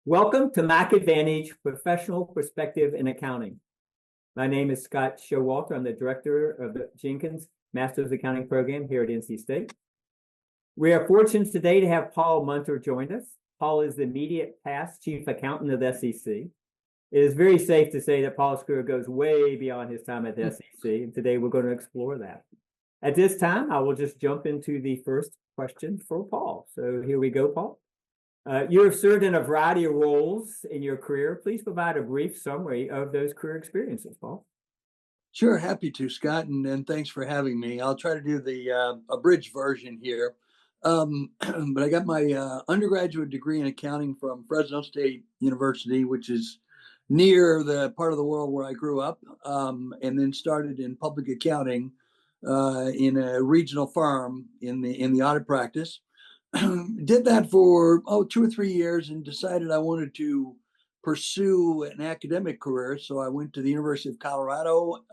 Welcome to Mac Advantage Professional Perspective in Accounting. My name is Scott Showalter. I'm the director of the Jenkins Master's Accounting Program here at NC State. We are fortunate today to have Paul Munter join us. Paul is the immediate past chief accountant of the SEC. It is very safe to say that Paul's career goes way beyond his time at the SEC, and today we're going to explore that. At this time, I will just jump into the first question for Paul. So here we go, Paul. You have served in a variety of roles in your career. Please provide a brief summary of those career experiences, Paul. Sure, happy to, Scott, and thanks for having me. I'll try to do the abridged version here. But I got my undergraduate degree in accounting from Fresno State University, which is near the part of the world where I grew up, and then started in public accounting in a regional firm in the audit practice. Did that for 2 or 3 years and decided I wanted to pursue an academic career. So I went to the University of Colorado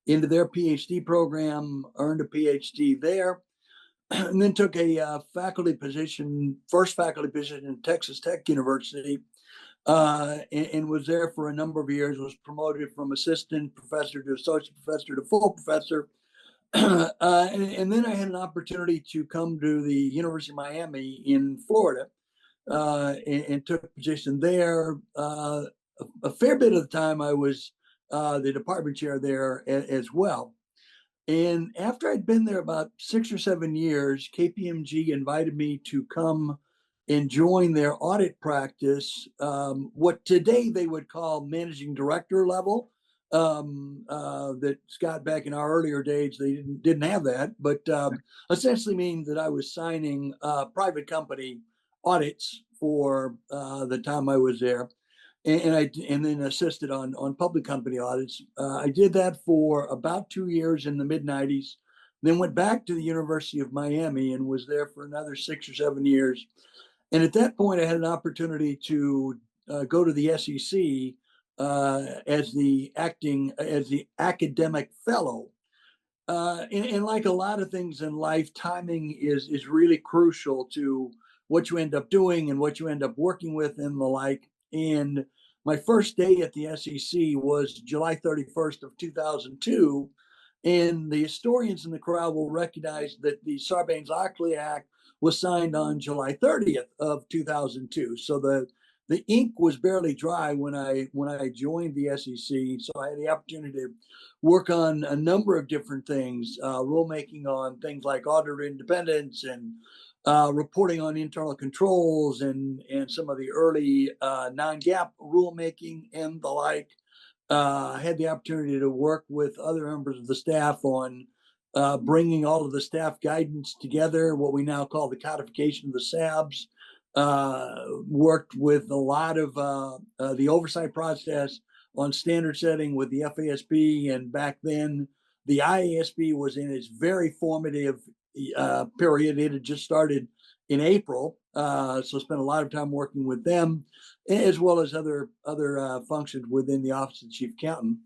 into their PhD program, earned a PhD there, and then took a first faculty position in Texas Tech University, and was there for a number of years, was promoted from assistant professor to associate professor to full professor. And then I had an opportunity to come to the University of Miami in Florida, and took a position there. A fair bit of the time I was the department chair there as well. And after I'd been there about 6 or 7 years, KPMG invited me to come and join their audit practice, what today they would call managing director level. That Scott, back in our earlier days, they didn't have that, but essentially means that I was signing private company audits for the time I was there, and then assisted on public company audits. I did that for about 2 years in the mid '90s, then went back to the University of Miami and was there for another 6 or 7 years. And at that point, I had an opportunity to go to the SEC as the academic fellow. And like a lot of things in life, timing is really crucial to what you end up doing and what you end up working with and the like. And my first day at the SEC was July 31st of 2002. And the historians in the crowd will recognize that the Sarbanes-Oxley Act was signed on July 30th of 2002. So the ink was barely dry when I joined the SEC. So I had the opportunity to work on a number of different things, rulemaking on things like auditor independence and reporting on internal controls and some of the early non-GAAP rulemaking and the like. I had the opportunity to work with other members of the staff on bringing all of the staff guidance together, what we now call the codification of the SABs. Worked with a lot of the oversight process on standard setting with the FASB, and back then the IASB was in its very formative period. It had just started in April, so spent a lot of time working with them, as well as other functions within the Office of the Chief Accountant.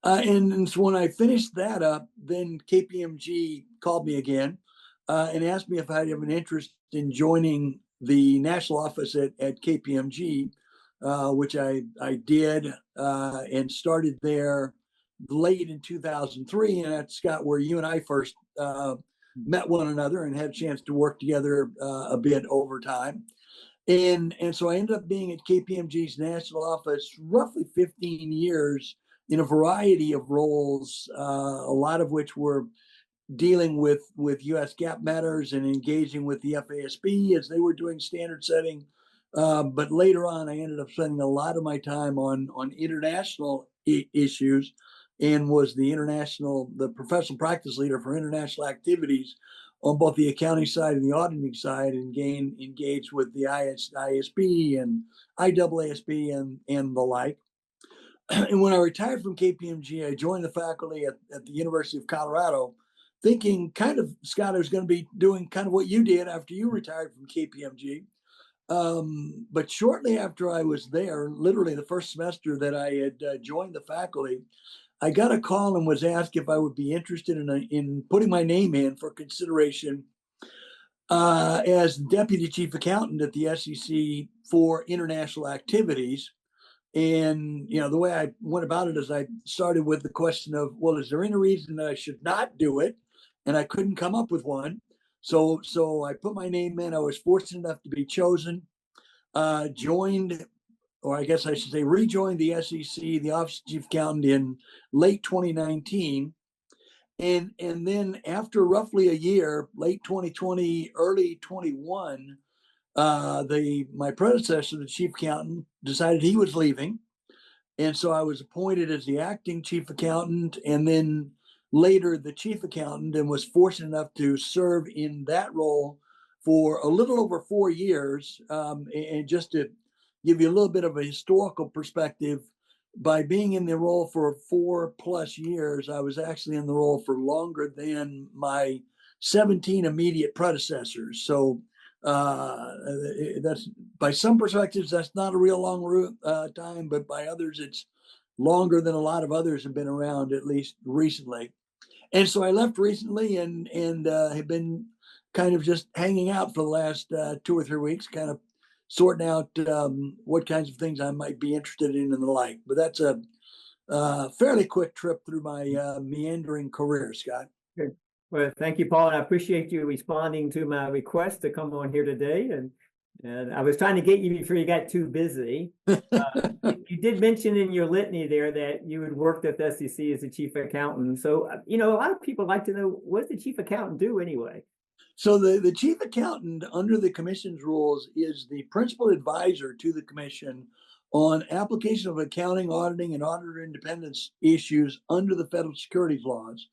And so when I finished that up, then KPMG called me again and asked me if I have an interest in joining the national office at KPMG, which I did, and started there late in 2003. And that's, Scott, where you and I first met one another and had a chance to work together a bit over time. And so I ended up being at KPMG's national office roughly 15 years in a variety of roles, a lot of which were dealing with U.S. GAAP matters and engaging with the FASB as they were doing standard setting. But later on, I ended up spending a lot of my time on international issues, and was the professional practice leader for international activities on both the accounting side and the auditing side, and engaged with the ISB and IAASB and the like. And when I retired from KPMG, I joined the faculty at the University of Colorado, thinking kind of, Scott, I was going to be doing kind of what you did after you retired from KPMG. But shortly after I was there, literally the first semester that I had joined the faculty, I got a call and was asked if I would be interested in putting my name in for consideration as deputy chief accountant at the SEC for international activities. And, the way I went about it is I started with the question of, well, is there any reason that I should not do it? And I couldn't come up with one. So I put my name in. I was fortunate enough to be chosen, joined, or I guess I should say rejoined the SEC, the Office of Chief Accountant, in late 2019. And then after roughly a year, late 2020, early 21, my predecessor, the chief accountant, decided he was leaving. And so I was appointed as the acting chief accountant and then later the chief accountant, and was fortunate enough to serve in that role for a little over 4 years. And just to give you a little bit of a historical perspective, by being in the role for 4+ years, I was actually in the role for longer than my 17 immediate predecessors. So that's, by some perspectives, that's not a real long time, but by others, it's longer than a lot of others have been around, at least recently. And so I left recently and have been kind of just hanging out for the last 2 or 3 weeks, kind of sorting out what kinds of things I might be interested in and the like. But that's a fairly quick trip through my meandering career, Scott. Good. Well, thank you, Paul, and I appreciate you responding to my request to come on here today. And I was trying to get you before you got too busy. You did mention in your litany there that you had worked at the SEC as a chief accountant. So, a lot of people like to know, what does the chief accountant do anyway? So the chief accountant under the commission's rules is the principal advisor to the commission on application of accounting, auditing, and auditor independence issues under the federal securities laws.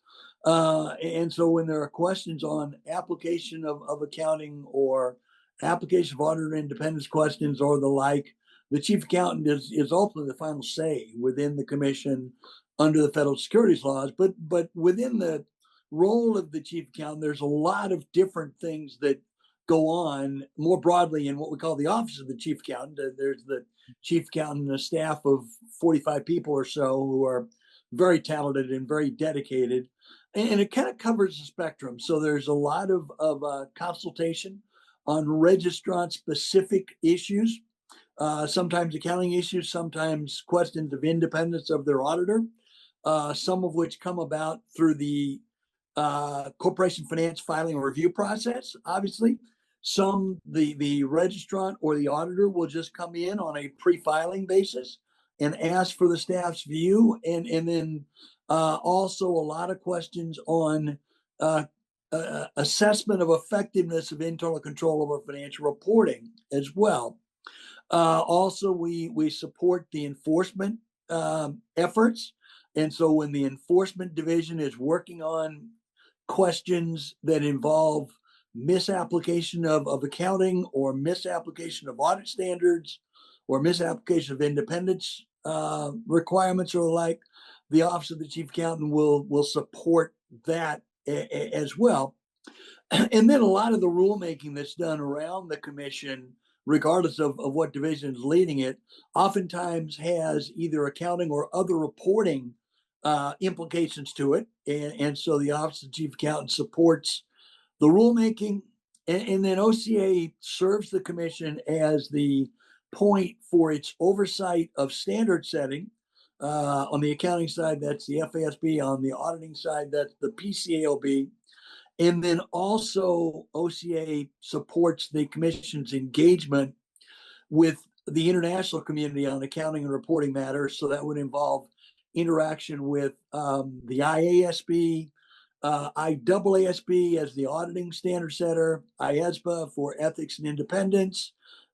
And so when there are questions on application of accounting or application of auditor independence questions or the like, the chief accountant is ultimately the final say within the commission under the federal securities laws. But within the role of the chief accountant, there's a lot of different things that go on more broadly in what we call the office of the chief accountant. There's the chief accountant and a staff of 45 people or so who are very talented and very dedicated. And it kind of covers the spectrum. So there's a lot of consultation on registrant specific issues, sometimes accounting issues, sometimes questions of independence of their auditor, some of which come about through the corporation finance filing and review process. Obviously, the registrant or the auditor will just come in on a pre-filing basis and ask for the staff's view, and then also a lot of questions on assessment of effectiveness of internal control over financial reporting as well. Also, we support the enforcement efforts, and so when the enforcement division is working on questions that involve misapplication of accounting or misapplication of audit standards or misapplication of independence requirements or the like, the Office of the Chief Accountant will support that as well. And then a lot of the rulemaking that's done around the commission, regardless of what division is leading it, oftentimes has either accounting or other reporting implications to it. And so the Office of the Chief Accountant supports the rulemaking. And then OCA serves the commission as the point for its oversight of standard setting. On the accounting side, that's the FASB. On the auditing side, that's the PCAOB. And then also OCA supports the commission's engagement with the international community on accounting and reporting matters. So that would involve interaction with the IASB, IAASB as the auditing standard setter, IASBA for ethics and independence,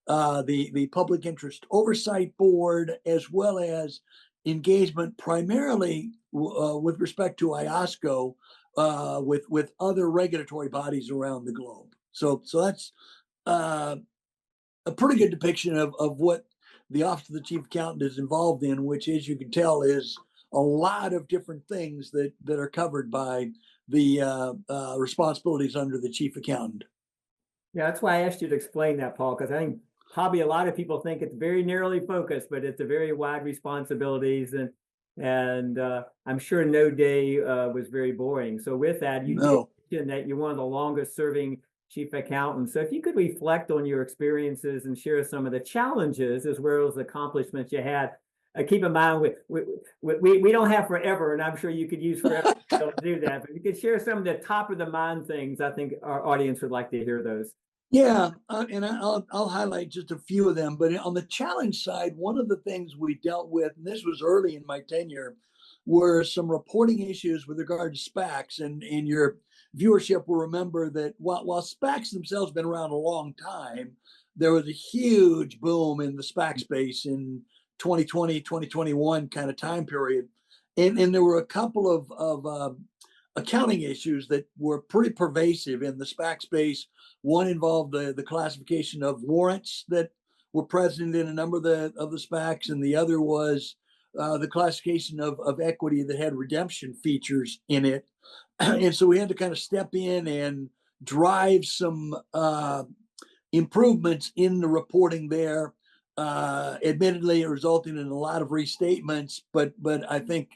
the Public Interest Oversight Board, as well as engagement primarily with respect to IOSCO with other regulatory bodies around the globe. So that's a pretty good depiction of what the Office of the Chief Accountant is involved in, which, as you can tell, is a lot of different things that are covered by the responsibilities under the Chief Accountant. Yeah, that's why I asked you to explain that, Paul, because I think probably a lot of people think it's very narrowly focused, but it's a very wide responsibilities, and I'm sure no day was very boring. So with that, you did mention that you're one of the longest serving chief accountant. So if you could reflect on your experiences and share some of the challenges as well as the accomplishments you had. Keep in mind, we don't have forever, and I'm sure you could use forever to do that. But you could share some of the top of the mind things. I think our audience would like to hear those. Yeah, and I'll highlight just a few of them. But on the challenge side, one of the things we dealt with, and this was early in my tenure, were some reporting issues with regard to SPACs. And your viewership will remember that while SPACs themselves have been around a long time, there was a huge boom in the SPAC space in 2020, 2021 kind of time period. And there were a couple of accounting issues that were pretty pervasive in the SPAC space. One involved the classification of warrants that were present in a number of the SPACs, and the other was the classification of equity that had redemption features in it. And so we had to kind of step in and drive some improvements in the reporting there. Admittedly, it resulted in a lot of restatements, but I think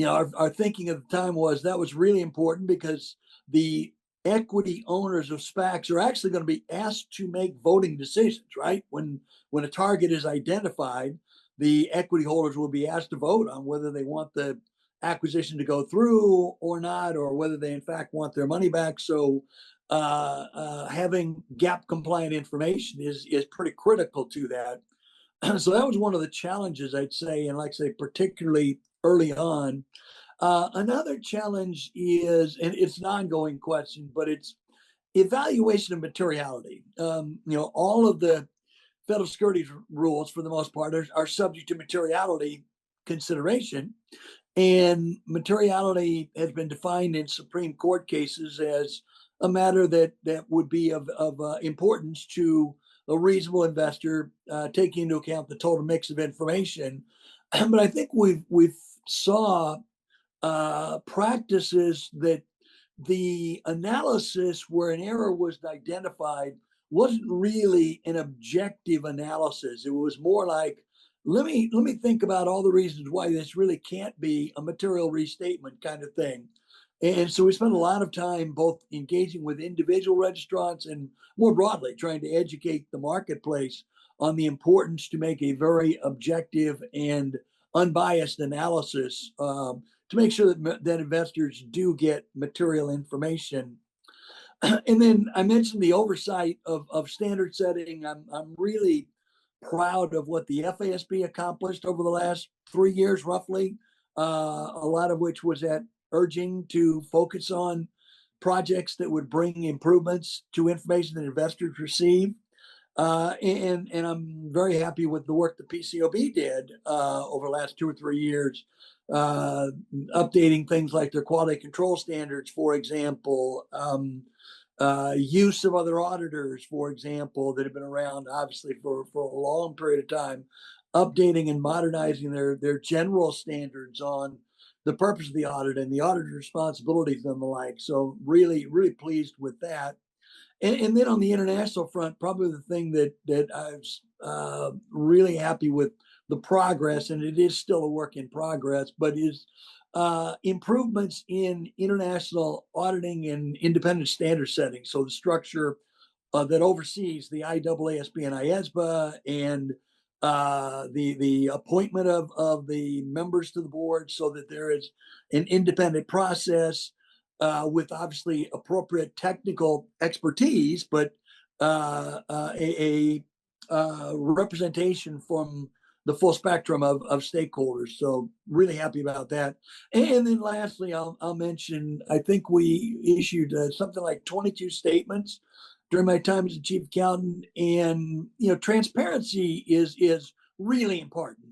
our thinking at the time was that was really important because the equity owners of SPACs are actually going to be asked to make voting decisions, right? When a target is identified, the equity holders will be asked to vote on whether they want the acquisition to go through or not, or whether they in fact want their money back. So having GAAP compliant information is pretty critical to that. So that was one of the challenges, I'd say, and like I say, particularly early on. Another challenge is, and it's an ongoing question, but it's evaluation of materiality. All of the federal securities rules, for the most part, are subject to materiality consideration. And materiality has been defined in Supreme Court cases as a matter that would be of importance to a reasonable investor, taking into account the total mix of information. But I think we've saw practices that the analysis where an error was identified wasn't really an objective analysis. It was more like, let me think about all the reasons why this really can't be a material restatement kind of thing. And so we spent a lot of time both engaging with individual registrants and more broadly trying to educate the marketplace on the importance to make a very objective and unbiased analysis to make sure that investors do get material information. And then I mentioned the oversight of standard setting. I'm really proud of what the FASB accomplished over the last 3 years, roughly, a lot of which was at urging to focus on projects that would bring improvements to information that investors receive. And I'm very happy with the work the PCAOB did over the last 2 or 3 years, updating things like their quality control standards, for example, use of other auditors, for example, that have been around obviously for a long period of time, updating and modernizing their general standards on the purpose of the audit and the auditor's responsibilities and the like. So really, really pleased with that. And then on the international front, probably the thing that I was really happy with the progress, and it is still a work in progress, but is improvements in international auditing and independent standard setting. So the structure that oversees the IAASB and IASBA and the appointment of the members to the board so that there is an independent process with obviously appropriate technical expertise, but a representation from the full spectrum of stakeholders. So really happy about that. And then lastly, I'll mention, I think we issued something like 22 statements during my time as a chief accountant. And, transparency is really important.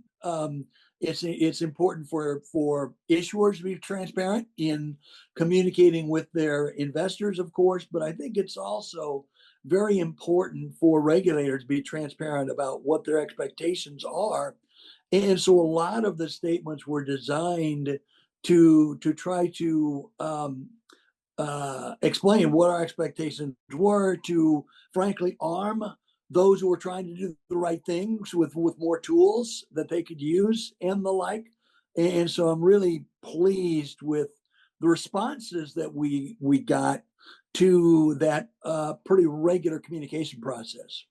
It's important for issuers to be transparent in communicating with their investors, of course, but I think it's also very important for regulators to be transparent about what their expectations are. And so a lot of the statements were designed to try to explain what our expectations were, to frankly arm those who were trying to do the right things with more tools that they could use and the like. And so I'm really pleased with the responses that we got to that pretty regular communication process.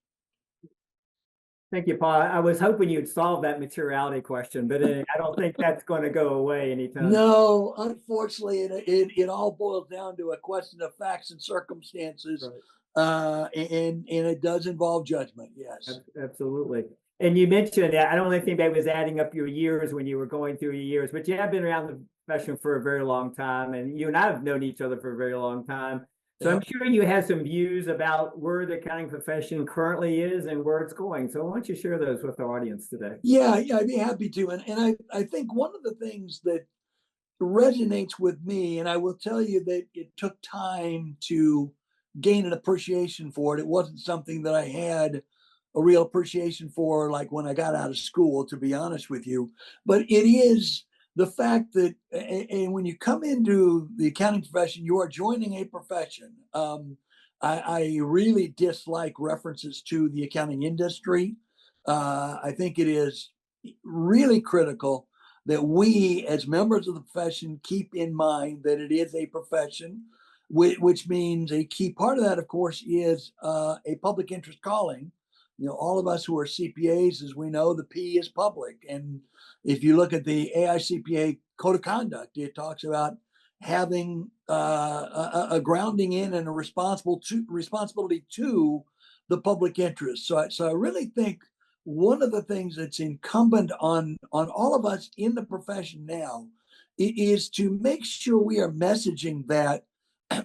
Thank you, Paul. I was hoping you'd solve that materiality question, but I don't think that's going to go away anytime. No, unfortunately, it all boils down to a question of facts and circumstances, right. And it does involve judgment. Yes, absolutely. And you mentioned that I don't think anybody was adding up your years when you were going through your years, but you have been around the profession for a very long time, and you and I have known each other for a very long time. So I'm sure you have some views about where the accounting profession currently is and where it's going. So why don't you share those with our audience today? Yeah, I'd be happy to. And I think one of the things that resonates with me, and I will tell you that it took time to gain an appreciation for it. It wasn't something that I had a real appreciation for, like when I got out of school, to be honest with you. But it is the fact that, and when you come into the accounting profession, you are joining a profession. I really dislike references to the accounting industry. I think it is really critical that we, as members of the profession, keep in mind that it is a profession, which means a key part of that, of course, is a public interest calling. You know, all of us who are CPAs, as we know, the P is public. And if you look at the AICPA Code of Conduct, it talks about having a grounding in and a responsibility to the public interest. So I really think one of the things that's incumbent on all of us in the profession now is to make sure we are messaging that,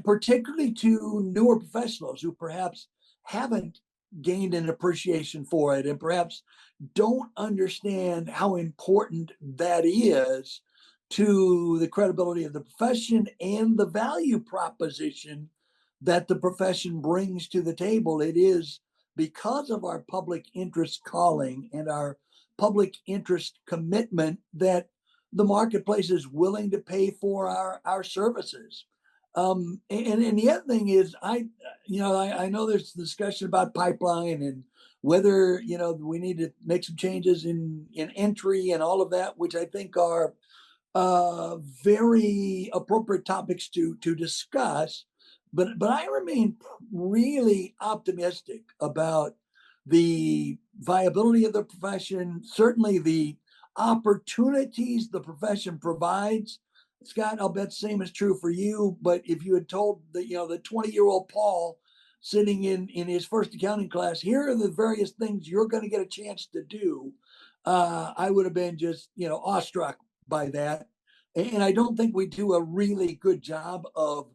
particularly to newer professionals who perhaps haven't gained an appreciation for it and perhaps don't understand how important that is to the credibility of the profession and the value proposition that the profession brings to the table. It is because of our public interest calling and our public interest commitment that the marketplace is willing to pay for our services. And the other thing is, I know there's discussion about pipeline and whether, we need to make some changes in entry and all of that, which I think are very appropriate topics to discuss. But I remain really optimistic about the viability of the profession, certainly the opportunities the profession provides. Scott, I'll bet the same is true for you. But if you had told the 20-year-old Paul sitting in his first accounting class, here are the various things you're going to get a chance to do, I would have been just, awestruck by that. And I don't think we do a really good job of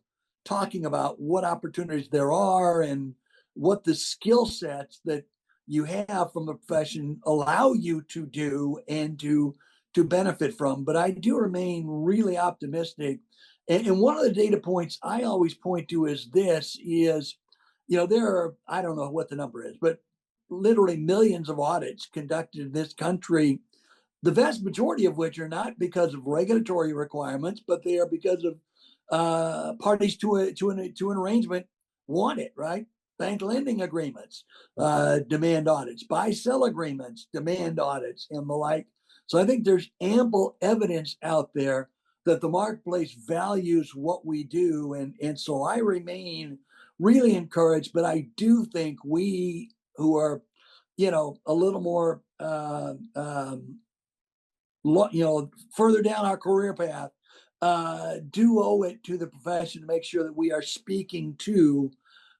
talking about what opportunities there are and what the skill sets that you have from the profession allow you to do and to benefit from. But I do remain really optimistic. And one of the data points I always point to is this is, there are, I don't know what the number is, but literally millions of audits conducted in this country, the vast majority of which are not because of regulatory requirements, but they are because of parties to an arrangement want it, right? Bank lending agreements demand audits, buy-sell agreements demand audits, and the like. So I think there's ample evidence out there that the marketplace values what we do, and so I remain really encouraged. But I do think we who are, a little more, further down our career path, do owe it to the profession to make sure that we are speaking to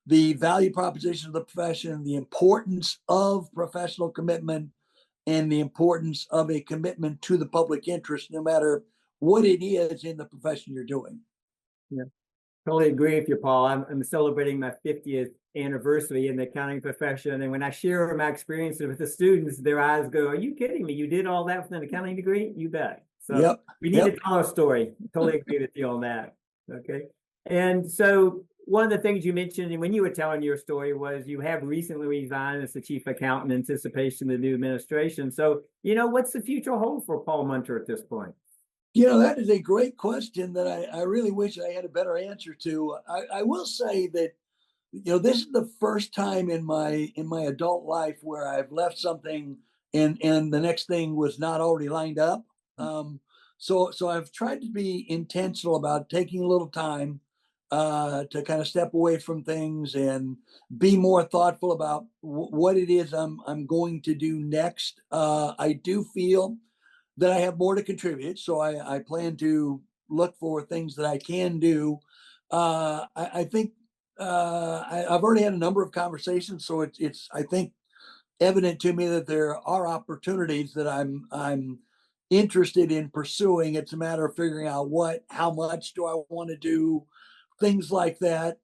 the value proposition of the profession, the importance of professional commitment, and the importance of a commitment to the public interest, no matter what it is in the profession you're doing. Yeah, totally agree with you, Paul. I'm celebrating my 50th anniversary in the accounting profession. And when I share my experiences with the students, their eyes go, "Are you kidding me? You did all that with an accounting degree? You bet." So we need to tell our story. Totally agree with you on that. Okay. And so one of the things you mentioned when you were telling your story was you have recently resigned as the chief accountant in anticipation of the new administration. So, what's the future hold for Paul Munter at this point? That is a great question that I really wish I had a better answer to. I will say that, this is the first time in my adult life where I've left something and the next thing was not already lined up. So I've tried to be intentional about taking a little time to kind of step away from things and be more thoughtful about what it is I'm going to do next. I do feel that I have more to contribute, so I plan to look for things that I can do. I think I've already had a number of conversations, so it's I think evident to me that there are opportunities that I'm interested in pursuing. It's a matter of figuring out how much do I want to do, things like that.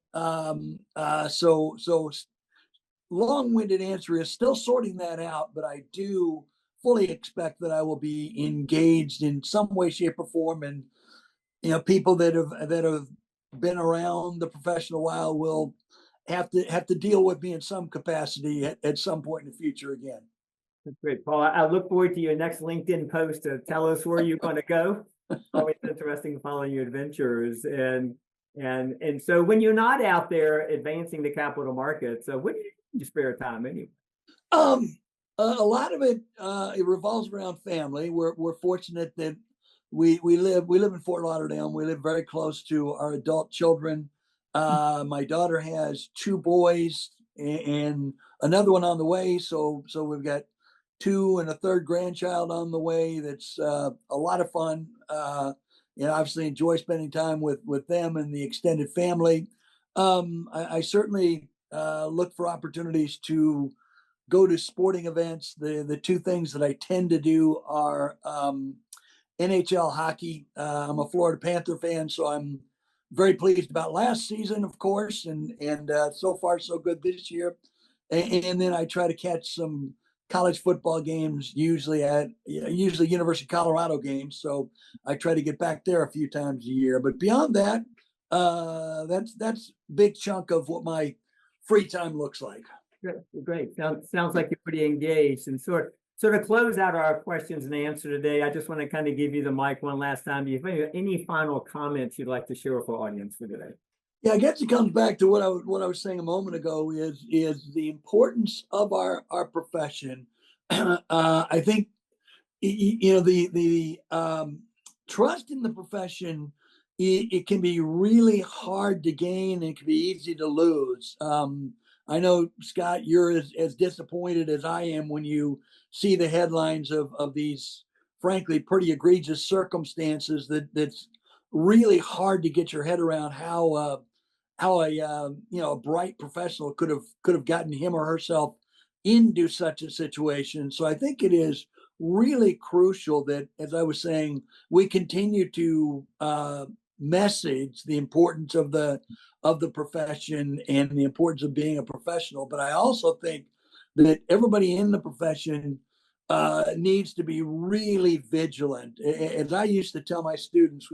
So long-winded answer is still sorting that out, but I do fully expect that I will be engaged in some way, shape, or form. And people that have been around the profession a while will have to deal with me in some capacity at some point in the future again. That's great, Paul. I look forward to your next LinkedIn post to tell us where you're going to go. Always interesting following your adventures. And so when you're not out there advancing the capital markets, so what do you do in your spare time anyway? A lot of it revolves around family. We're fortunate that we live in Fort Lauderdale. We live very close to our adult children. My daughter has 2 boys and another one on the way. So we've got 2 and a third grandchild on the way. That's a lot of fun. Obviously enjoy spending time with them and the extended family. I certainly look for opportunities to go to sporting events. The 2 things that I tend to do are NHL hockey. I'm a Florida Panther fan, so I'm very pleased about last season, of course, and so far so good this year. And then I try to catch some college football games, usually University of Colorado games. So I try to get back there a few times a year. But beyond that, that's a big chunk of what my free time looks like. Great. Sounds like you're pretty engaged. And sort of close out our questions and answer today, I just want to kind of give you the mic one last time. Do you have any final comments you'd like to share with our audience for today? Yeah, I guess it comes back to what I was saying a moment ago is the importance of our profession. I think the trust in the profession, it can be really hard to gain and it can be easy to lose. I know, Scott, you're as disappointed as I am when you see the headlines of these, frankly, pretty egregious circumstances that's really hard to get your head around how a bright professional could have gotten him or herself into such a situation. So I think it is really crucial that, as I was saying, we continue to message the importance of the profession and the importance of being a professional. But I also think that everybody in the profession needs to be really vigilant. As I used to tell my students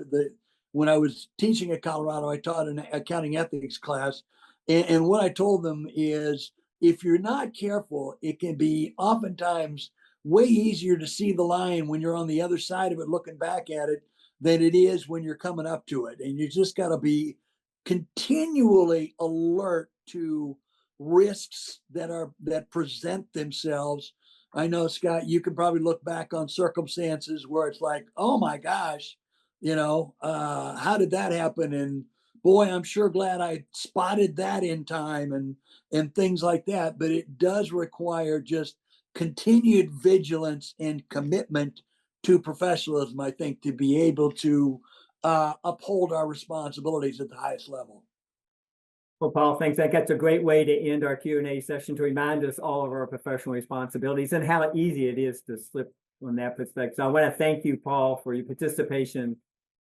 when I was teaching at Colorado, I taught an accounting ethics class. And what I told them is, if you're not careful, it can be oftentimes way easier to see the line when you're on the other side of it, looking back at it, than it is when you're coming up to it. And you just got to be continually alert to risks that present themselves. I know, Scott, you can probably look back on circumstances where it's like, oh my gosh, how did that happen? And boy, I'm sure glad I spotted that in time and things like that. But it does require just continued vigilance and commitment to professionalism, I think, to be able to uphold our responsibilities at the highest level. Well, Paul, thanks. That's a great way to end our Q&A session, to remind us all of our professional responsibilities and how easy it is to slip from that perspective. So I want to thank you, Paul, for your participation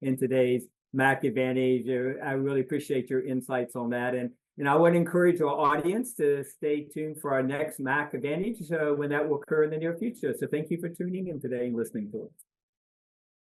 in today's Mac Advantage. I really appreciate your insights on that. And I would encourage our audience to stay tuned for our next Mac Advantage when that will occur in the near future. So thank you for tuning in today and listening to us.